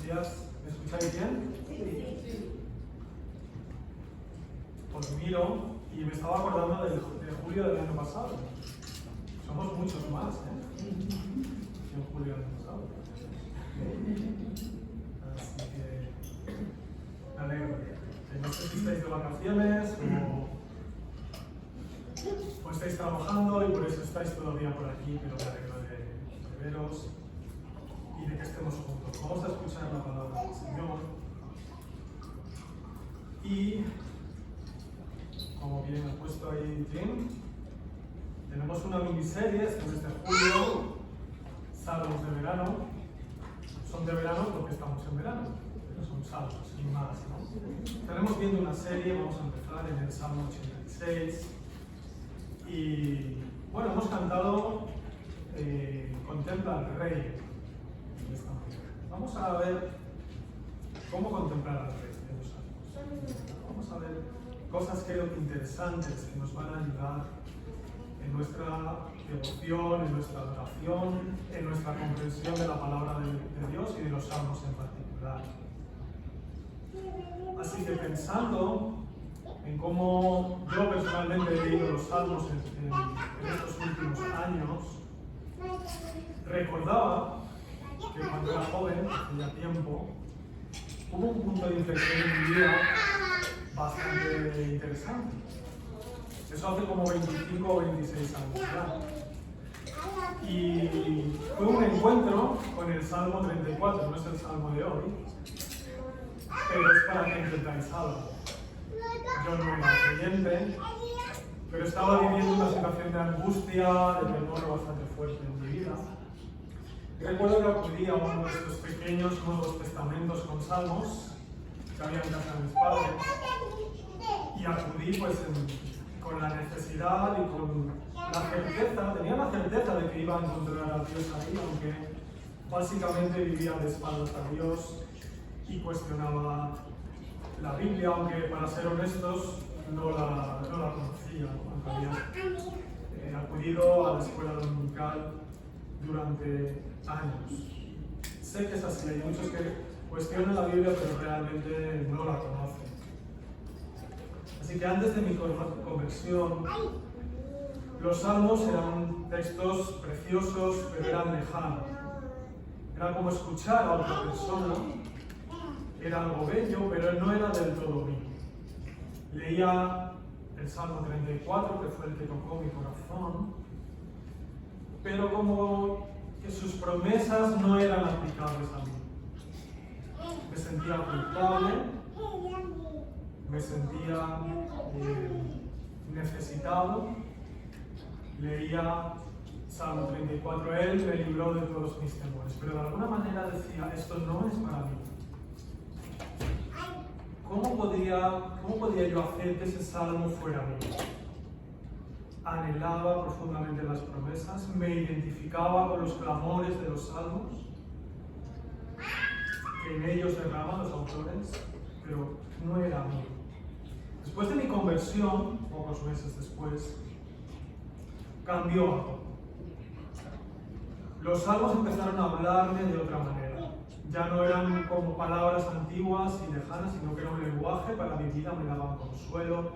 días. ¿Me escucháis bien? Sí. Os miro y me estaba acordando de julio del año pasado. Somos muchos más, que en julio del año pasado. Así que me alegro. No sé si estáis de vacaciones o estáis trabajando y por eso estáis todavía por aquí, pero me alegro de veros y de que estemos juntos. Vamos a escuchar la palabra del Señor. Y, como bien ha puesto ahí Jim, tenemos una miniserie, este mes de julio, salmos de verano. Son de verano porque estamos en verano, pero son salmos, sin más, ¿no? Estaremos viendo una serie, vamos a empezar en el Salmo 86. Y, bueno, hemos cantado Contempla al Rey de esta manera. Vamos a ver cómo contemplar al Rey de los salmos. Vamos a ver cosas creo que interesantes que nos van a ayudar en nuestra devoción, en nuestra adoración, en nuestra comprensión de la palabra de Dios y de los salmos en particular. Así que pensando en cómo yo personalmente he leído los salmos en estos últimos años, recordaba que cuando era joven, hace ya tiempo, hubo un punto de inflexión en mi vida bastante interesante. Eso hace como 25 o 26 años ya. Y fue un encuentro con el Salmo 34, no es el Salmo de hoy, pero es para que entendáis algo. Yo no era creyente, pero estaba viviendo una situación de angustia, de temor bastante fuerte en mi vida. Y recuerdo que acudí a uno de estos pequeños Nuevos Testamentos con salmos que había en casa de mis padres. Y acudí pues con la necesidad y con la certeza, tenía la certeza de que iba a encontrar a Dios ahí, aunque básicamente vivía de espaldas a Dios y cuestionaba la Biblia, aunque para ser honestos no la conocía, aunque había acudido a la escuela dominical durante años. Sé que es así, hay muchos que cuestionan la Biblia pero realmente no la conocen. Así que antes de mi conversión, los salmos eran textos preciosos pero eran lejanos. Era como escuchar a otra persona. Era algo bello, pero no era del todo mío. Leía el Salmo 34, que fue el que tocó mi corazón, pero como que sus promesas no eran aplicables a mí. Me sentía culpable, me sentía necesitado. Leía Salmo 34, Él me libró de todos mis temores, pero de alguna manera decía, esto no es para mí. ¿Cómo podía yo hacer que ese salmo fuera mío? Anhelaba profundamente las promesas, me identificaba con los clamores de los salmos, que en ellos derraman los autores, pero no era mío. Después de mi conversión, pocos meses después, cambió algo. Los salmos empezaron a hablarme de otra manera. Ya no eran como palabras antiguas y lejanas, sino que era un lenguaje para mi vida, me daban consuelo,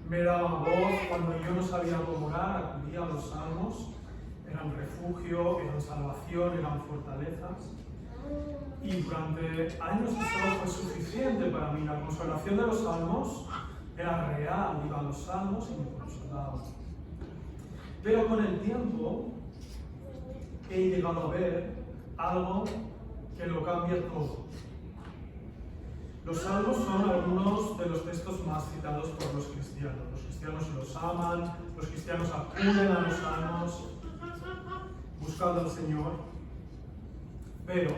me daban voz. Cuando yo no sabía cómo orar, acudía a los salmos, eran refugio, eran salvación, eran fortalezas. Y durante años esto fue suficiente para mí. La consolación de los salmos era real, iba a los salmos y me consolaba. Pero con el tiempo he llegado a ver algo que lo cambia todo. Los salmos son algunos de los textos más citados por los cristianos. Los cristianos los aman, los cristianos acuden a los salmos, buscando al Señor. Pero,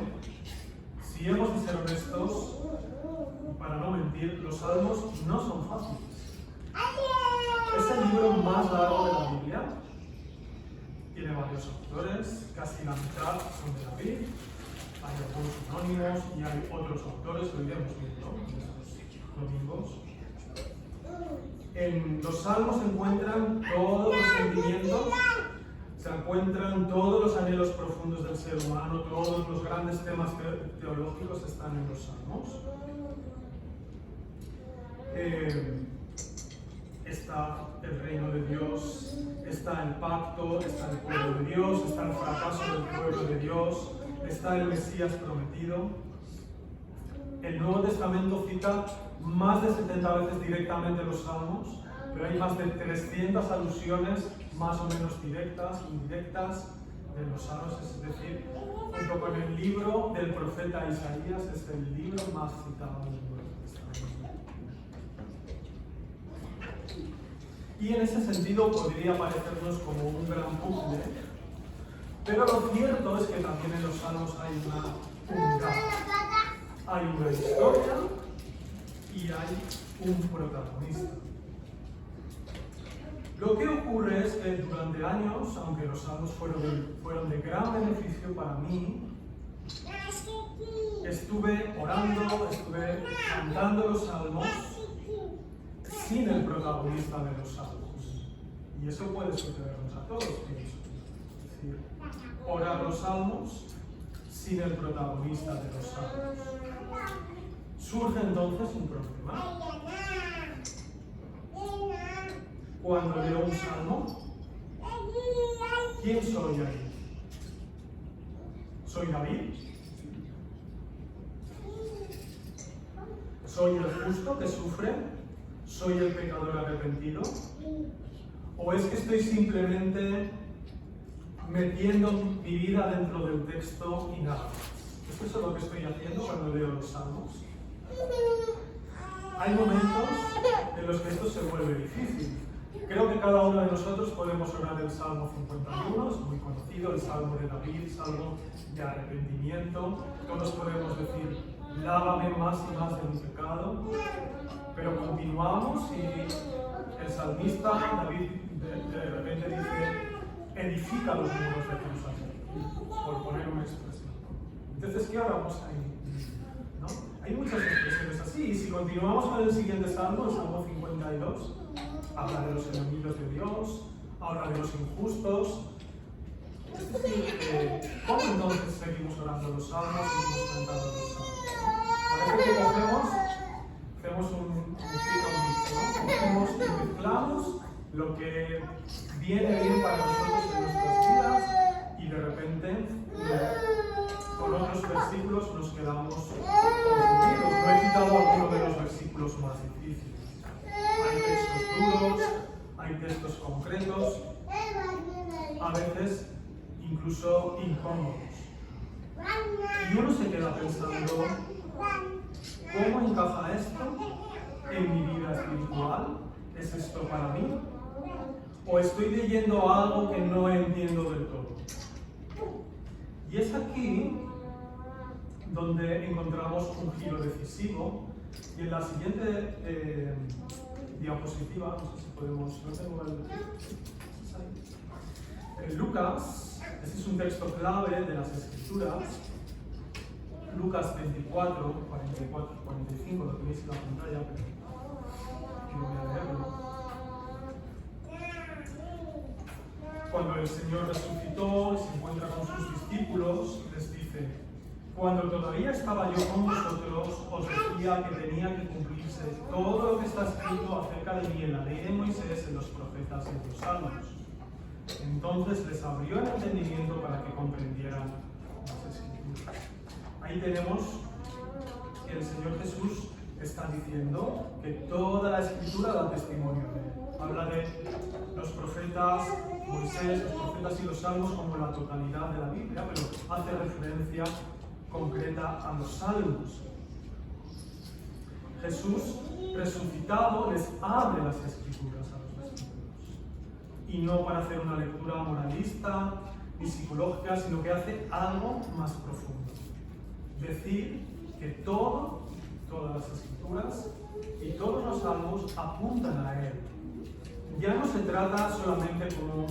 si hemos de ser honestos, para no mentir, los salmos no son fáciles. Es el libro más largo de la Biblia. Tiene varios autores, casi la mitad son de David. Hay algunos anónimos y hay otros autores, lo iremos viendo en estos domingos. En los salmos se encuentran todos los sentimientos, se encuentran todos los anhelos profundos del ser humano, todos los grandes temas teológicos están en los Salmos. Está el reino de Dios, está el pacto, está el pueblo de Dios, está el fracaso del pueblo de Dios, está el Mesías prometido. El Nuevo Testamento cita más de 70 veces directamente los Salmos, pero hay más de 300 alusiones, más o menos directas, indirectas, de los Salmos, es decir, junto con el libro del profeta Isaías, es el libro más citado del Nuevo Testamento. Y en ese sentido podría parecernos como un gran puzzle, pero lo cierto es que también en los Salmos hay una unidad. Hay una historia y hay un protagonista. Lo que ocurre es que durante años, aunque los Salmos fueron de gran beneficio para mí, estuve orando, estuve cantando los Salmos sin el protagonista de los Salmos. Y eso puede sucedernos a todos, pienso. Es decir, orar los Salmos sin el protagonista de los Salmos. Surge entonces un problema. Cuando leo un salmo, ¿quién soy ahí? ¿Soy David? ¿Soy el justo que sufre? ¿Soy el pecador arrepentido? ¿O es que estoy simplemente metiendo mi vida dentro del texto y nada más? ¿Esto es lo que estoy haciendo cuando leo los salmos? Hay momentos en los que esto se vuelve difícil. Creo que cada uno de nosotros podemos orar el Salmo 51, es muy conocido, el Salmo de David, Salmo de arrepentimiento. Todos podemos decir, lávame más y más de mi pecado. Pero continuamos y el salmista, David, de repente dice, edifica los muros de Jerusalén, por poner una expresión. Entonces, ¿qué oramos ahí? ¿No? Hay muchas expresiones así, y si continuamos con el siguiente salmo, el Salmo 52, habla de los enemigos de Dios, habla de los injustos. Es decir, ¿cómo entonces seguimos orando los salmos y seguimos cantando los salmos? Parece que hacemos un mix, ¿no? Mezclamos lo que viene bien para nosotros en nuestras vidas y de repente con otros versículos nos quedamos confundidos. No he citado alguno de los versículos más difíciles. Hay textos duros, hay textos concretos, a veces incluso incómodos. Y uno se queda pensando, ¿cómo encaja esto en mi vida espiritual? ¿Es esto para mí? ¿O estoy leyendo algo que no entiendo del todo? Y es aquí donde encontramos un giro decisivo. Y en la siguiente diapositiva, no sé si podemos, no tengo el Lucas, este es un texto clave de las Escrituras. Lucas 24, 44, 45, lo tenéis en la pantalla, pero no voy a leerlo. Cuando el Señor resucitó y se encuentra con sus discípulos, les dice: cuando todavía estaba yo con vosotros, os decía que tenía que cumplirse todo lo que está escrito acerca de mí en la ley de Moisés, en los profetas y en los salmos. Entonces les abrió el entendimiento para que comprendieran las Escrituras. Ahí tenemos que el Señor Jesús está diciendo que toda la Escritura da testimonio de él. Habla de los profetas, Moisés, los profetas y los salmos como la totalidad de la Biblia, pero hace referencia concreta a los salmos. Jesús resucitado les abre las Escrituras a los discípulos. Y no para hacer una lectura moralista ni psicológica, sino que hace algo más profundo. Decir que todas las Escrituras y todos los salmos apuntan a Él. Ya no se trata solamente, como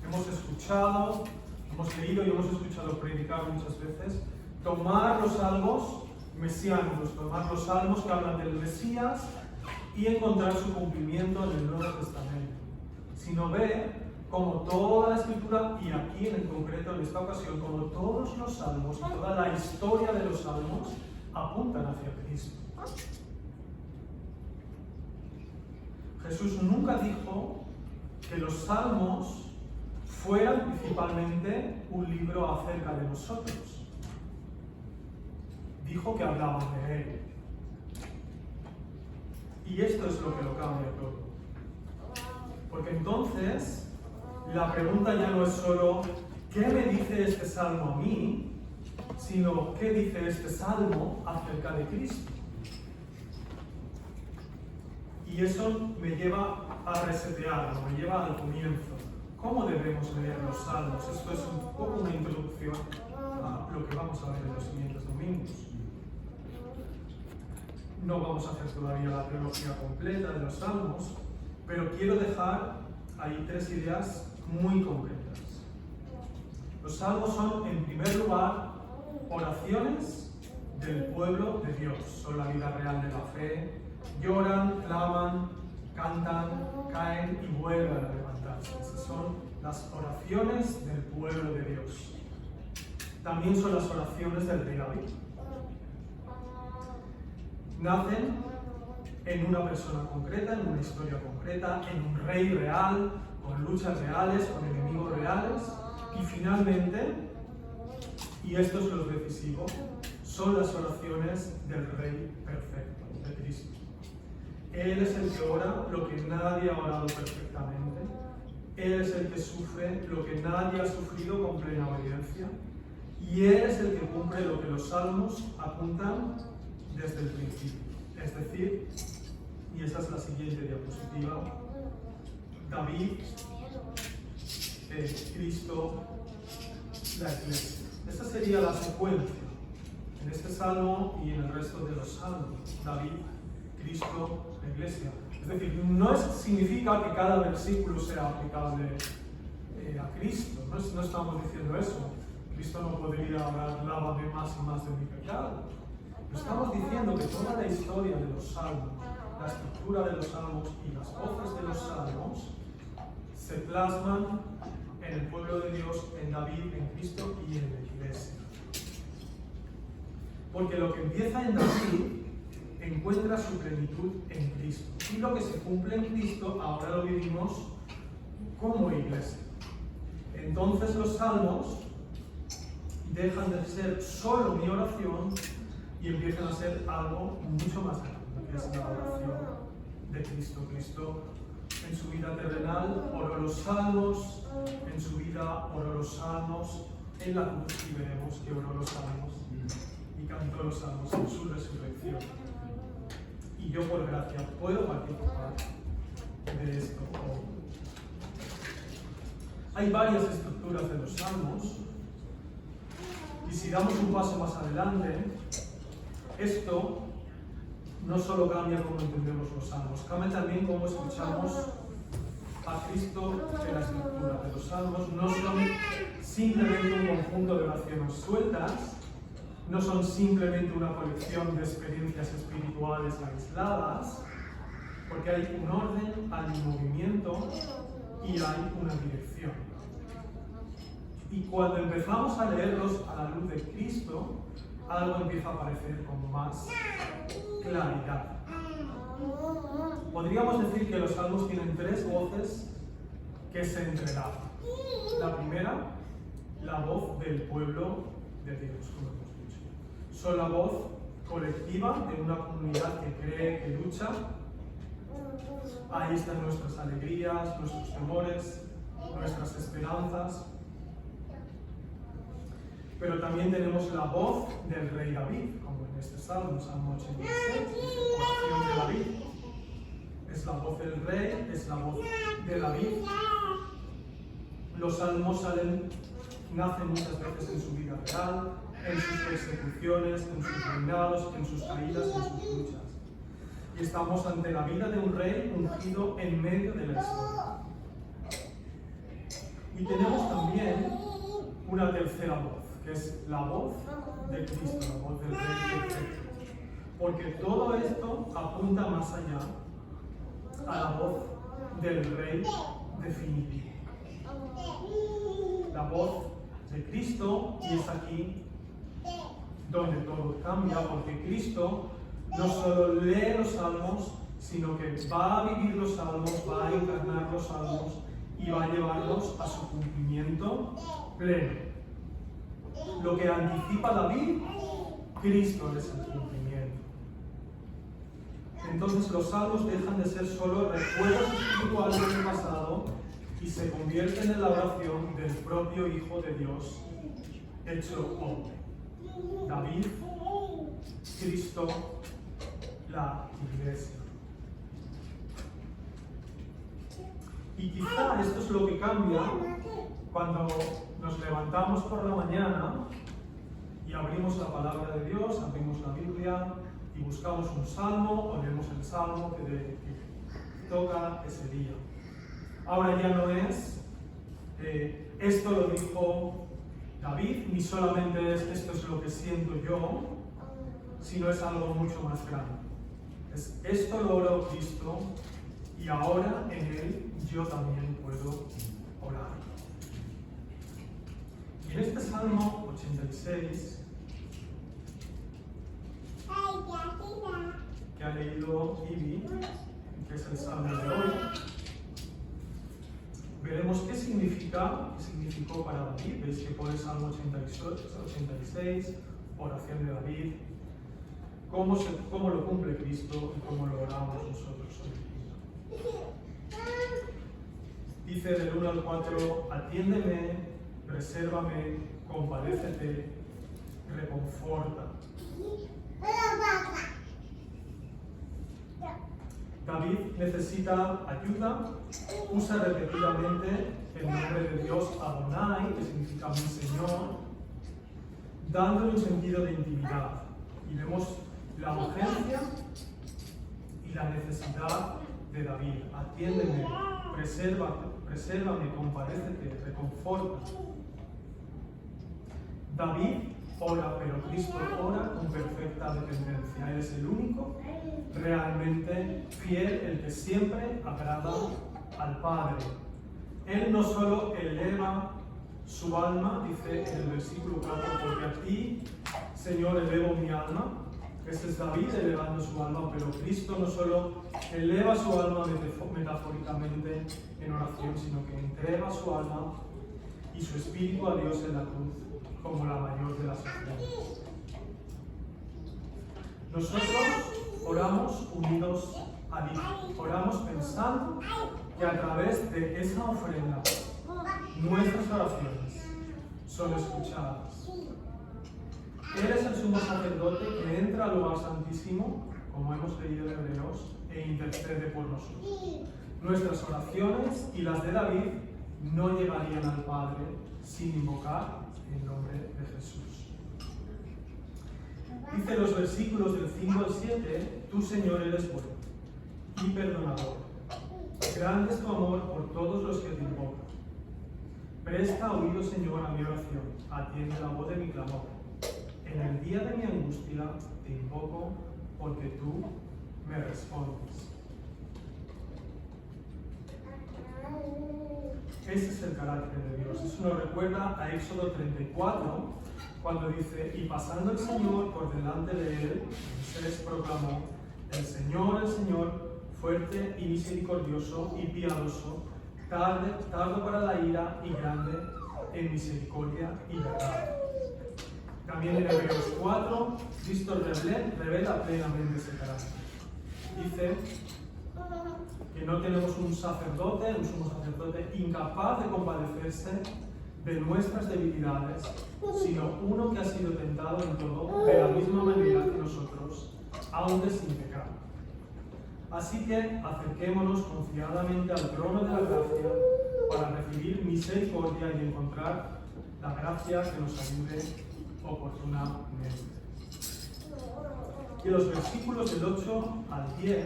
hemos escuchado, hemos leído y hemos escuchado predicar muchas veces, tomar los salmos mesiánicos, tomar los salmos que hablan del Mesías y encontrar su cumplimiento en el Nuevo Testamento, sino ver como toda la escritura, y aquí en concreto en esta ocasión, como todos los salmos y toda la historia de los salmos, apuntan hacia Cristo. Jesús nunca dijo que los salmos fueran principalmente un libro acerca de nosotros. Dijo que hablaban de Él. Y esto es lo que lo cambia todo. Porque entonces, la pregunta ya no es solo ¿qué me dice este salmo a mí?, sino ¿qué dice este salmo acerca de Cristo? Y eso me lleva a resetearlo, me lleva al comienzo. ¿Cómo debemos leer los salmos? Esto es un poco una introducción a lo que vamos a ver en los siguientes domingos. No vamos a hacer todavía la teología completa de los salmos, pero quiero dejar ahí 3 ideas muy concretas. Los salmos son, en primer lugar, oraciones del pueblo de Dios. Son la vida real de la fe. Lloran, claman, cantan, caen y vuelven a levantarse. Esas son las oraciones del pueblo de Dios. También son las oraciones del rey David. Nacen en una persona concreta, en una historia concreta, en un rey real, con luchas reales, con enemigos reales, y finalmente, y esto es lo decisivo, son las oraciones del Rey perfecto, de Cristo. Él es el que ora lo que nadie ha orado perfectamente. Él es el que sufre lo que nadie ha sufrido con plena obediencia. Y Él es el que cumple lo que los salmos apuntan desde el principio. Es decir, y esa es la siguiente diapositiva, David, Cristo, la Iglesia. Esta sería la secuencia en este salmo y en el resto de los salmos. David, Cristo, la Iglesia. Es decir, no significa que cada versículo sea aplicable a Cristo. No estamos diciendo eso. Cristo no podría hablar, lávame más y más de mi pecado. Estamos diciendo que toda la historia de los salmos, la estructura de los salmos y las voces de los salmos se plasman en el pueblo de Dios, en David, en Cristo y en la Iglesia. Porque lo que empieza en David encuentra su plenitud en Cristo. Y lo que se cumple en Cristo ahora lo vivimos como Iglesia. Entonces los salmos dejan de ser solo mi oración y empiezan a ser algo mucho más grande, que es la oración de Cristo. Cristo en su vida terrenal oró los salmos, en su vida oró los salmos, en la cruz y veremos que oró los salmos y cantó los salmos en su resurrección. Y yo por gracia puedo participar de esto hoy. Hay varias estructuras de los salmos y si damos un paso más adelante, esto no solo cambia cómo entendemos los salmos, cambia también cómo escuchamos a Cristo en la escritura. De los salmos no son simplemente un conjunto de oraciones sueltas, no son simplemente una colección de experiencias espirituales aisladas, porque hay un orden, hay un movimiento y hay una dirección. Y cuando empezamos a leerlos a la luz de Cristo, algo empieza a aparecer con más claridad. Podríamos decir que los salmos tienen 3 voces que se entrelazan. La primera, la voz del pueblo de Dios, como hemos dicho. Son la voz colectiva de una comunidad que cree, que lucha. Ahí están nuestras alegrías, nuestros temores, nuestras esperanzas. Pero también tenemos la voz del rey David, como en este salmo, Salmo 86, oración de David. Es la voz del rey, es la voz de David. Los salmos nacen muchas veces en su vida real, en sus persecuciones, en sus reinados, en sus caídas, en sus luchas. Y estamos ante la vida de un rey ungido en medio de la historia. Y tenemos también una tercera voz, que es la voz de Cristo, la voz del Rey perfecto. Porque todo esto apunta más allá a la voz del Rey definitivo. la voz de Cristo, y es aquí donde todo cambia, porque Cristo no solo lee los salmos, sino que va a vivir los salmos, va a encarnar los salmos y va a llevarlos a su cumplimiento pleno. Lo que anticipa David, Cristo es el cumplimiento. Entonces los salmos dejan de ser solo recuerdos espirituales del pasado y se convierten en la oración del propio Hijo de Dios hecho hombre. David, Cristo, la Iglesia. Y quizá esto es lo que cambia cuando nos levantamos por la mañana y abrimos la palabra de Dios, abrimos la Biblia y buscamos un salmo o leemos el salmo que toca ese día. Ahora ya no es esto lo dijo David, ni solamente es esto es lo que siento yo, sino es algo mucho más grande. Es esto lo oró Cristo y ahora en Él yo también puedo orar. Y en este Salmo 86, que ha leído Ivy, que es el Salmo de hoy, veremos qué significó para David. Veis que pone Salmo 86, oración de David, cómo lo cumple Cristo y cómo lo oramos nosotros hoy. Dice del 1 al 4, atiéndeme, presérvame, compadécete, reconforta. David necesita ayuda, usa repetidamente el nombre de Dios Adonai, que significa mi Señor, dándole un sentido de intimidad. Y vemos la urgencia y la necesidad de David. Atiéndeme, presérvame, compadécete, reconforta. David ora, pero Cristo ora con perfecta dependencia. Él es el único realmente fiel, el que siempre agrada al Padre. Él no solo eleva su alma, dice en el versículo 4, porque a ti, Señor, elevo mi alma. Ese es David elevando su alma, pero Cristo no solo eleva su alma metafóricamente en oración, sino que entrega su alma y su espíritu a Dios en la cruz como la mayor de las ofrendas. Nosotros oramos unidos a Dios, oramos pensando que a través de esa ofrenda nuestras oraciones son escuchadas. Él es el sumo sacerdote que entra al lugar santísimo, como hemos leído en Hebreos, e intercede por nosotros. Nuestras oraciones y las de David no llegarían al Padre sin invocar el nombre de Jesús. Dice los versículos del 5 al 7, tú, Señor, eres bueno y perdonador. Grande es tu amor por todos los que te invocan. Presta oído, Señor, a mi oración. Atiende la voz de mi clamor. En el día de mi angustia te invoco porque tú me respondes. Ese es el carácter de Dios. Eso nos recuerda a Éxodo 34, cuando dice, y pasando el Señor por delante de él, Moisés proclamó, el Señor, fuerte y misericordioso y piadoso, tardo para la ira y grande en misericordia y verdad. También en Hebreos 4, Cristo revela plenamente ese carácter. Dice que no tenemos un sumo sacerdote incapaz de compadecerse de nuestras debilidades, sino uno que ha sido tentado en todo de la misma manera que nosotros, aunque sin pecado. Así que acerquémonos confiadamente al trono de la gracia para recibir misericordia y encontrar la gracia que nos ayude oportunamente. Y los versículos del 8 al 10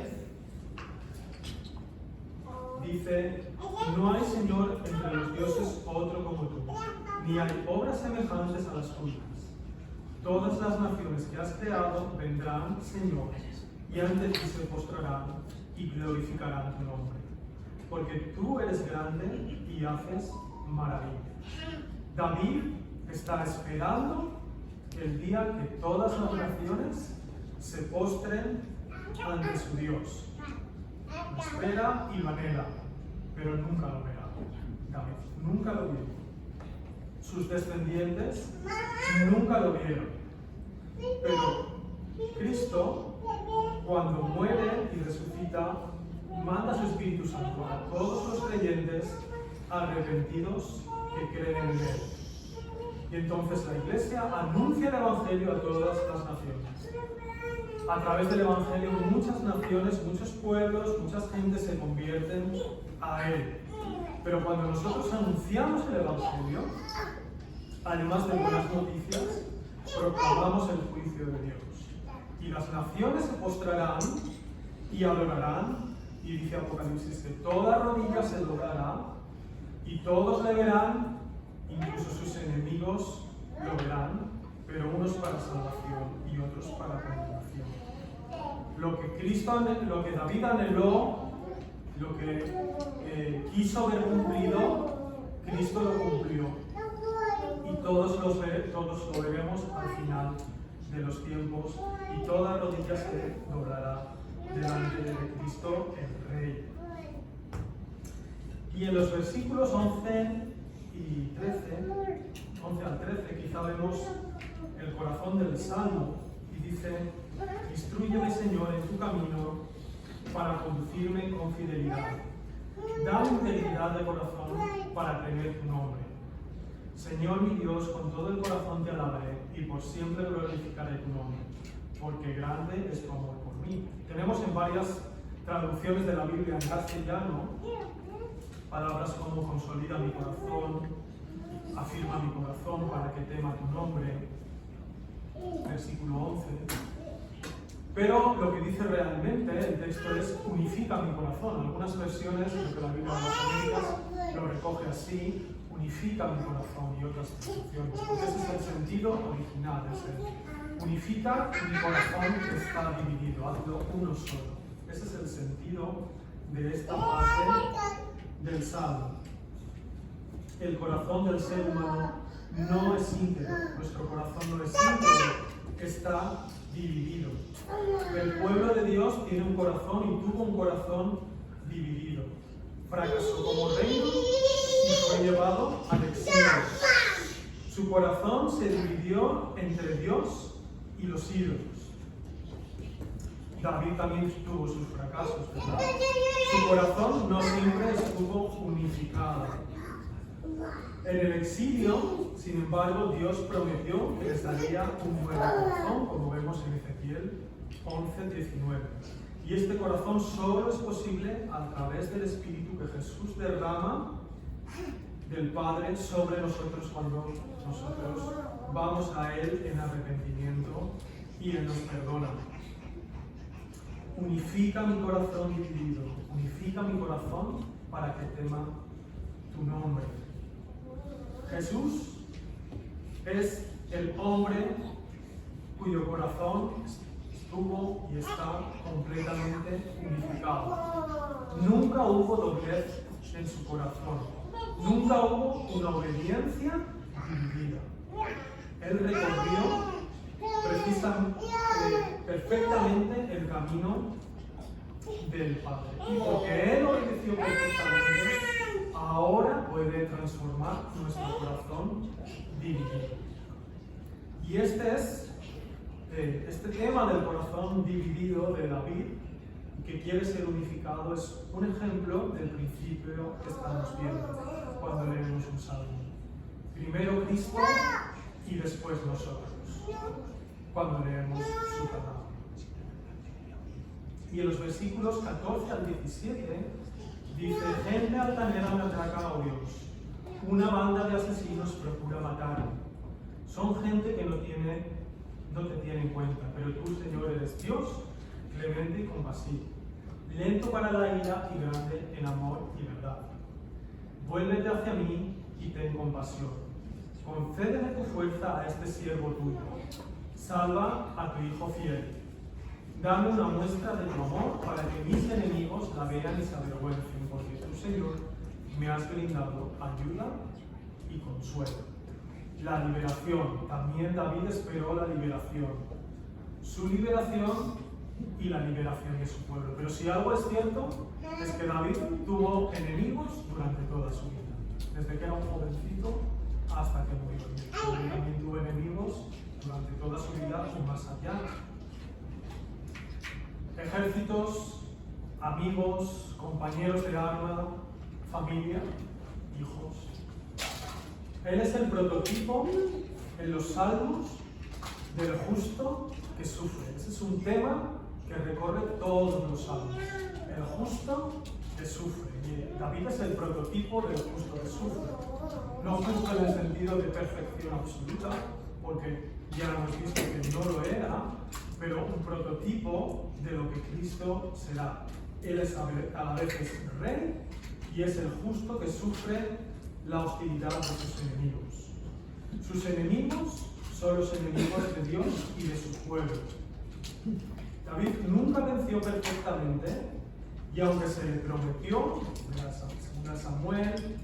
dice, no hay Señor entre los dioses otro como tú, ni hay obras semejantes a las tuyas. Todas las naciones que has creado vendrán, Señor, y ante ti se postrarán y glorificarán tu nombre, porque tú eres grande y haces maravillas. David está esperando el día que todas las naciones se postren ante su Dios. Lo espera y lo anhela, pero nunca lo verá. David nunca lo vio. Sus descendientes nunca lo vieron. Pero Cristo, cuando muere y resucita, manda su Espíritu Santo a todos los creyentes arrepentidos que creen en Él. Y entonces la Iglesia anuncia el Evangelio a todas las naciones. A través del Evangelio muchas naciones, muchos pueblos, muchas gentes se convierten a Él. Pero cuando nosotros anunciamos el Evangelio, además de buenas noticias, proclamamos el juicio de Dios. Y las naciones se postrarán y adorarán, y dice Apocalipsis que toda rodilla se doblará y todos le verán, incluso sus enemigos lo verán, pero unos para salvación y otros para condenación. Lo que David anheló, lo que quiso ver cumplido, Cristo lo cumplió. Y todos lo veremos al final de los tiempos, y toda rodilla se doblará delante de Cristo el Rey. Y en los versículos 11 y 13, 11 al 13, quizá vemos el corazón del Salmo, y dice: instrúyeme, Señor, en tu camino para conducirme con fidelidad. Dame integridad de corazón para temer tu nombre. Señor mi Dios, con todo el corazón te alabaré y por siempre glorificaré tu nombre, porque grande es tu amor por mí. Tenemos en varias traducciones de la Biblia en castellano palabras como consolida mi corazón, afirma mi corazón para que tema tu nombre, versículo 11. Pero lo que dice realmente el texto es unifica mi corazón. Algunas versiones, lo que la Biblia de las Américas lo recoge así: unifica mi corazón, y otras traducciones. Porque ese es el sentido original, unifica mi corazón que está dividido, hazlo uno solo. Ese es el sentido de esta parte del Salmo. El corazón del ser humano no es íntegro, nuestro corazón no es íntegro, está dividido. El pueblo de Dios tiene un corazón y tuvo un corazón dividido. Fracasó como reino y fue llevado al exilio. Su corazón se dividió entre Dios y los ídolos. David también tuvo sus fracasos, ¿verdad? Su corazón no siempre estuvo unificado. En el exilio, sin embargo, Dios prometió que les daría un nuevo corazón, como vemos en Ezequiel 11:19. Y este corazón solo es posible a través del Espíritu que Jesús derrama del Padre sobre nosotros cuando nosotros vamos a Él en arrepentimiento y Él nos perdona. Unifica mi corazón dividido, unifica mi corazón para que tema tu nombre. Jesús es el hombre cuyo corazón estuvo y está completamente unificado. Nunca hubo doblez en su corazón. Nunca hubo una obediencia dividida. Él recorrió perfectamente el camino del Padre. Y porque Él obedeció perfectamente, ahora puede transformar nuestro corazón dividido. Y este tema del corazón dividido de David, que quiere ser unificado, es un ejemplo del principio que estamos viendo cuando leemos un salmo. Primero Cristo y después nosotros, cuando leemos su palabra. Y en los versículos 14 al 17 dice: gente altanera me atraca, oh Dios, una banda de asesinos procura matarme. Son gente que no te tiene en cuenta, pero tú, Señor, eres Dios, clemente y compasivo, lento para la ira y grande en amor y verdad. Vuélvete hacia mí y ten compasión. Concédeme tu fuerza a este siervo tuyo. Salva a tu Hijo fiel. Dame una muestra de tu amor para que mis enemigos la vean y se avergüencen, porque tú, Señor, me has brindado ayuda y consuelo. la liberación. También David esperó la liberación. Su liberación y la liberación de su pueblo. Pero si algo es cierto, es que David tuvo enemigos durante toda su vida. Desde que era un jovencito hasta que murió. Él también tuvo enemigos durante toda su vida y más allá. Ejércitos, amigos, compañeros de arma, familia, hijos. Él es el prototipo en los salmos del justo que sufre. Ese es un tema que recorre todos los salmos. El justo que sufre. Y David es el prototipo del justo que sufre. No justo en el sentido de perfección absoluta, porque ya hemos visto que no lo era, pero un prototipo de lo que Cristo será. Él es a la vez es rey y es el justo que sufre la hostilidad de sus enemigos. Sus enemigos son los enemigos de Dios y de su pueblo. David nunca venció perfectamente y aunque se le prometió, en Samuel,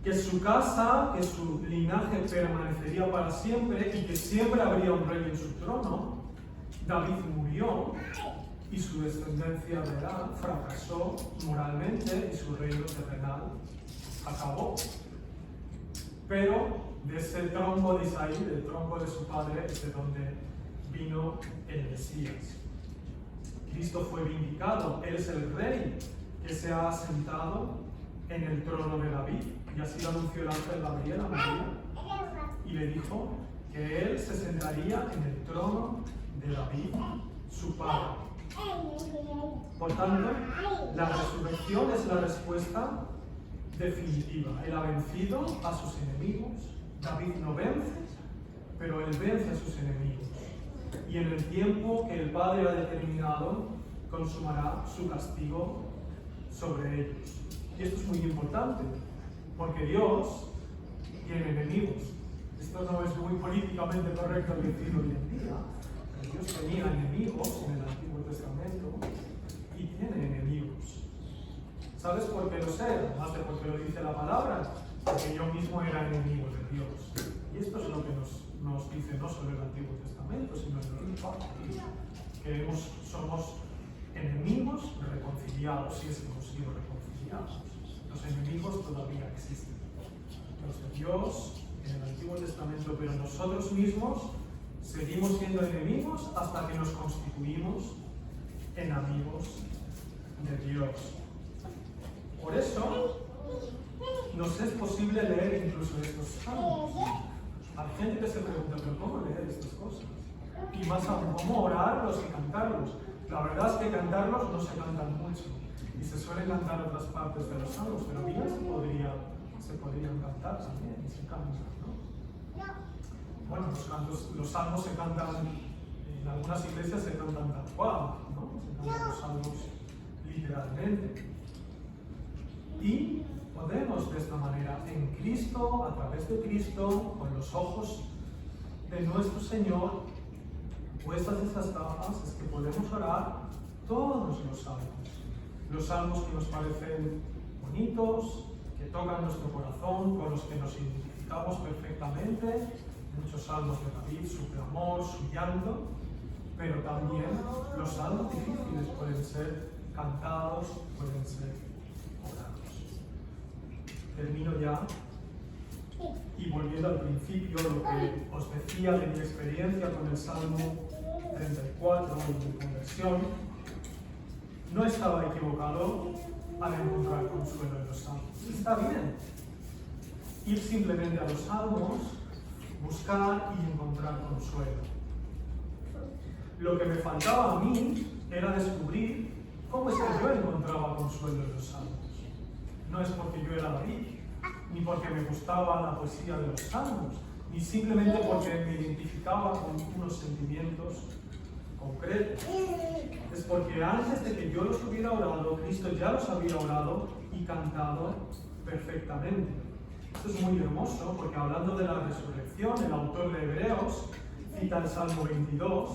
que su casa, que su linaje permanecería para siempre y que siempre habría un rey en su trono, David murió y su descendencia real fracasó moralmente y su reino terrenal acabó. Pero de ese tronco de Isaí, del tronco de su padre, es de donde vino el Mesías. Cristo fue vindicado, Él es el rey que se ha sentado en el trono de David. Y así lo anunció el ángel Gabriel a María y le dijo que Él se sentaría en el trono de David, su padre. Por tanto, la resurrección es la respuesta definitiva. Él ha vencido a sus enemigos. David no vence, pero Él vence a sus enemigos. Y en el tiempo que el Padre ha determinado, consumará su castigo sobre ellos. Y esto es muy importante, porque Dios tiene enemigos. Esto no es muy políticamente correcto decirlo hoy en día. Dios tenía enemigos en el Antiguo Testamento y tiene enemigos. ¿Sabes por qué lo sé? Además de porque lo dice la palabra, porque yo mismo era enemigo de Dios. Y esto es lo que nos dice no solo el Antiguo Testamento, sino el Nuevo Pacto, que somos enemigos reconciliados, si es que hemos sido reconciliados. Los enemigos todavía existen. Los de Dios en el Antiguo Testamento, pero nosotros mismos seguimos siendo enemigos hasta que nos constituimos en amigos de Dios. Por eso nos es posible leer incluso estos salmos. Hay gente que se pregunta, ¿pero cómo leer estas cosas? Y más aún, ¿cómo orarlos y cantarlos? La verdad es que cantarlos no se cantan mucho. Y se suelen cantar otras partes de los salmos, pero bien se podrían cantar también, y se cantan, ¿no? Bueno, los salmos se cantan, en algunas iglesias se cantan tal cual, ¿no? Se cantan los salmos literalmente. Y podemos de esta manera, en Cristo, a través de Cristo, con los ojos de nuestro Señor, puestas esas gafas, es que podemos orar todos los salmos. Los salmos que nos parecen bonitos, que tocan nuestro corazón, con los que nos identificamos perfectamente, muchos salmos de David, su clamor, su llanto, pero también los salmos difíciles pueden ser cantados, pueden ser orados. Termino ya y volviendo al principio, lo que os decía de mi experiencia con el Salmo 34 y mi conversión, no estaba equivocado al encontrar consuelo en los salmos. Está bien ir simplemente a los salmos, buscar y encontrar consuelo. Lo que me faltaba a mí era descubrir cómo es que yo encontraba consuelo en los salmos. No es porque yo era David, ni porque me gustaba la poesía de los salmos, ni simplemente porque me identificaba con unos sentimientos concretos. Es porque antes de que yo los hubiera orado, Cristo ya los había orado y cantado perfectamente. Esto es muy hermoso porque hablando de la resurrección, el autor de Hebreos cita el Salmo 22,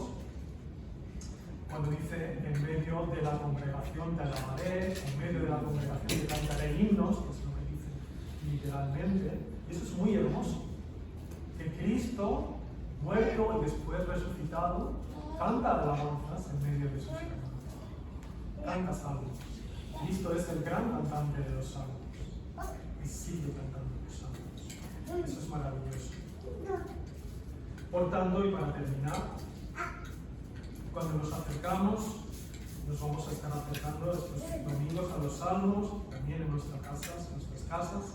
cuando dice, en medio de la congregación te alabaré, en medio de la congregación te cantaré himnos, que es lo que dice literalmente. Y eso es muy hermoso. que Cristo, muerto y después resucitado, canta alabanzas en medio de sus hermanos. Canta salmos. Cristo es el gran cantante de los salmos. Y sigue cantando los salmos. Eso es maravilloso. Por tanto, y para terminar, cuando nos acercamos, nos vamos a estar acercando estos domingos a los salmos, también en nuestras casas.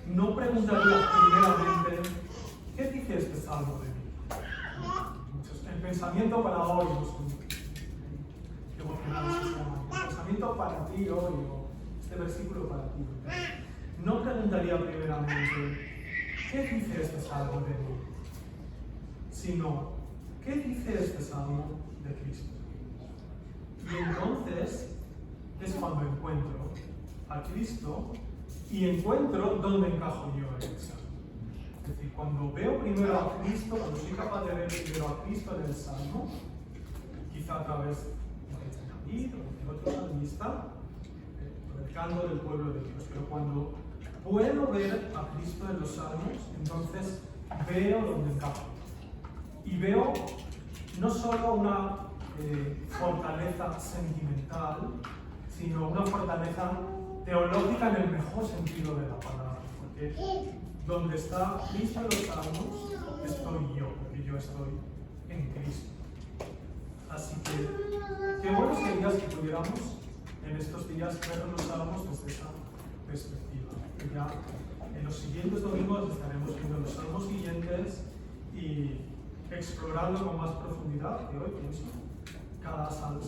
No preguntaría primeramente, ¿qué dice este salmo de mí? El pensamiento para hoy, el pensamiento para ti hoy, o este versículo para ti. No preguntaría primeramente, ¿qué dice este salmo de mí? Sino, ¿qué dice este salmo de Cristo? Y entonces es cuando encuentro a Cristo y encuentro dónde encajo yo en el salmo. Es decir, cuando veo primero a Cristo, cuando soy capaz de ver primero a Cristo en el salmo, quizá a través de David o de otro salmista, por el canto del pueblo de Dios, pero cuando puedo ver a Cristo en los salmos, entonces veo dónde encajo. Y veo no solo una fortaleza sentimental, sino una fortaleza teológica en el mejor sentido de la palabra. Porque donde está Cristo en los salmos, estoy yo, porque yo estoy en Cristo. Así que, qué bueno sería si pudiéramos en estos días ver los salmos desde esa perspectiva. Que ya en los siguientes domingos estaremos viendo los salmos siguientes y explorando con más profundidad, que hoy pienso, cada salmo.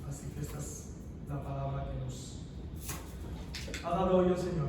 Así que esta es la palabra que nos ha dado hoy el Señor.